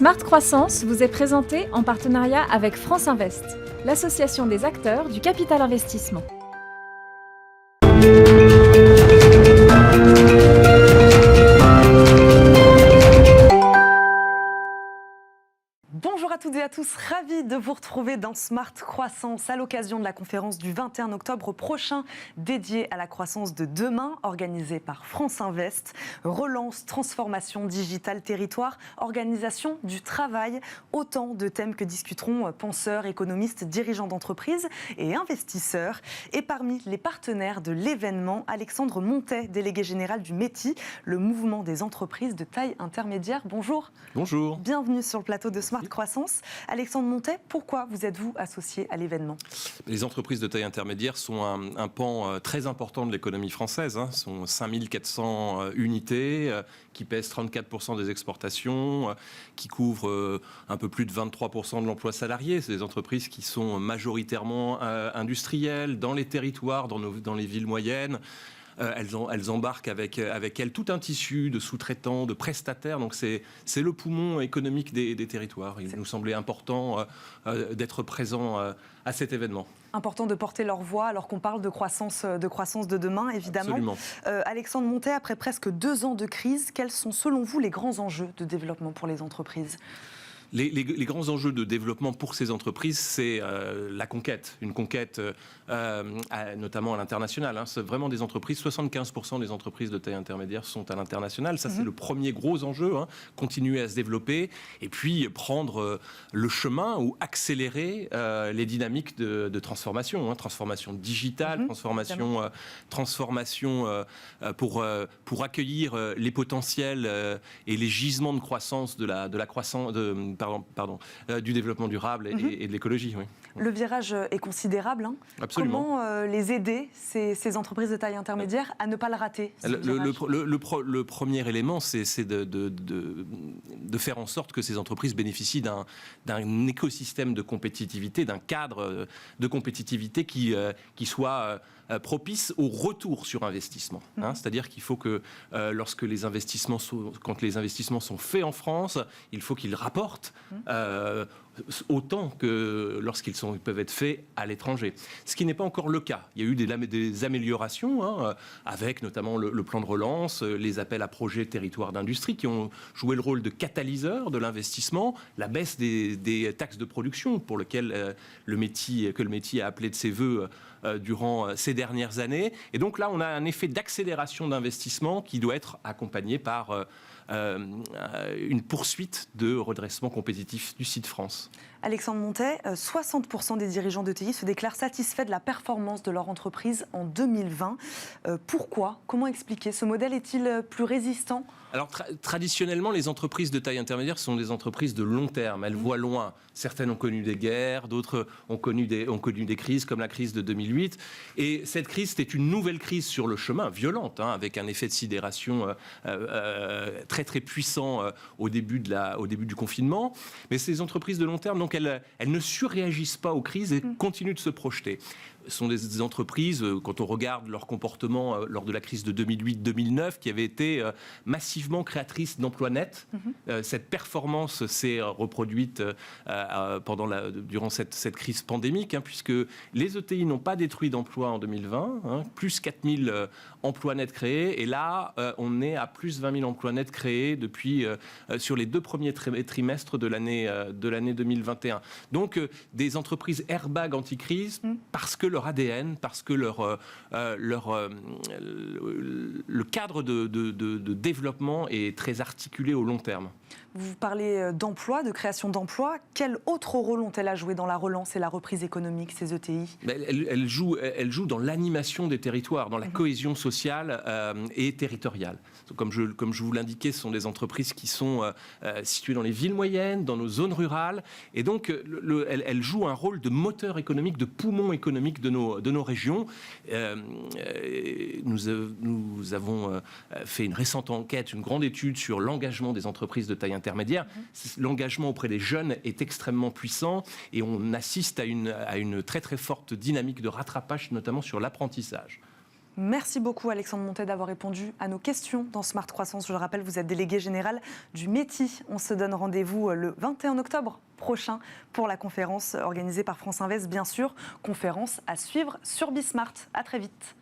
Smart Croissance vous est présenté en partenariat avec France Invest, l'association des acteurs du capital investissement. Bonjour à toutes et à tous, ravi de vous retrouver dans Smart Croissance à l'occasion de la conférence du 21 octobre prochain dédiée à la croissance de demain, organisée par France Invest. Relance, transformation digitale, territoire, organisation du travail, autant de thèmes que discuteront penseurs, économistes, dirigeants d'entreprises et investisseurs. Et parmi les partenaires de l'événement, Alexandre Montet, délégué général du METI, le mouvement des entreprises de taille intermédiaire. Bonjour. Bonjour. Bienvenue sur le plateau de Smart Croissance. Alexandre Montet, pourquoi vous êtes-vous associé à l'événement ? Les entreprises de taille intermédiaire sont un pan très important de l'économie française. Ce sont 5400 unités qui pèsent 34% des exportations, qui couvrent un peu plus de 23% de l'emploi salarié. C'est des entreprises qui sont majoritairement industrielles, dans les territoires, dans les villes moyennes. Elles embarquent avec elles tout un tissu de sous-traitants, de prestataires. Donc c'est le poumon économique des territoires. Il nous semblait important d'être présent à cet événement. Important de porter leur voix alors qu'on parle de croissance de demain, évidemment. Absolument. Alexandre Montet, après presque 2 ans de crise, quels sont selon vous les grands enjeux de développement pour les entreprises ? Les grands enjeux de développement pour ces entreprises, c'est la conquête. Une conquête notamment à l'international. C'est vraiment des entreprises, 75% des entreprises de taille intermédiaire sont à l'international. Ça, c'est le premier gros enjeu. Continuer à se développer et puis prendre le chemin ou accélérer les dynamiques de transformation. Transformation digitale, transformation pour accueillir les potentiels et les gisements de croissance de la croissance du développement durable et de l'écologie. Oui. Le virage est considérable. Absolument. Comment les aider, ces entreprises de taille intermédiaire, à ne pas le rater ? Le premier élément, c'est de faire en sorte que ces entreprises bénéficient d'un écosystème de compétitivité, d'un cadre de compétitivité qui soit propice au retour sur investissement. C'est-à-dire qu'il faut que quand les investissements sont faits en France, il faut qu'ils rapportent autant que lorsqu'ils peuvent être faits à l'étranger. Ce qui n'est pas encore le cas. Il y a eu des améliorations, avec notamment le plan de relance, les appels à projets territoires d'industrie qui ont joué le rôle de catalyseur de l'investissement, la baisse des taxes de production pour lequel le métier a appelé de ses voeux durant ces dernières années. Et donc là, on a un effet d'accélération d'investissement qui doit être accompagné par une poursuite de redressement compétitif du site France. Alexandre Montet, 60% des dirigeants d'ETI se déclarent satisfaits de la performance de leur entreprise en 2020. Pourquoi ? Comment expliquer ? Ce modèle est-il plus résistant ? Alors traditionnellement, les entreprises de taille intermédiaire sont des entreprises de long terme. Elles voient loin. Certaines ont connu des guerres, d'autres ont connu des crises comme la crise de 2008. Et cette crise, c'était une nouvelle crise sur le chemin, violente, avec un effet de sidération très très puissant au début du confinement. Mais ces entreprises de long terme, donc elles ne surréagissent pas aux crises et continuent de se projeter. Ce sont des entreprises, quand on regarde leur comportement lors de la crise de 2008-2009, qui avaient été massivement créatrices d'emplois nets. Cette performance s'est reproduite durant cette crise pandémique, puisque les ETI n'ont pas détruit d'emplois en 2020, plus 4000 emplois nets créés, et là, on est à plus 20 000 emplois nets créés depuis, sur les 2 premiers trimestres de l'année 2021. Donc, des entreprises airbag anti-crise, parce que leur ADN, parce que le cadre de développement est très articulé au long terme. Vous parlez d'emploi, de création d'emplois. Quel autre rôle ont-elles à jouer dans la relance et la reprise économique, ces ETI ? Elles jouent dans l'animation des territoires, dans la cohésion sociale et territoriale. Comme je vous l'indiquais, ce sont des entreprises qui sont situées dans les villes moyennes, dans nos zones rurales. Et donc, elles jouent un rôle de moteur économique, de poumon économique de nos régions. Nous avons fait une récente enquête, une grande étude sur l'engagement des entreprises de taille intermédiaire. L'engagement auprès des jeunes est extrêmement puissant et on assiste à une très très forte dynamique de rattrapage, notamment sur l'apprentissage. Merci beaucoup Alexandre Montet d'avoir répondu à nos questions dans Smart Croissance. Je le rappelle, vous êtes délégué général du METI. On se donne rendez-vous le 21 octobre prochain pour la conférence organisée par France Invest, bien sûr. Conférence à suivre sur Bismart. À très vite.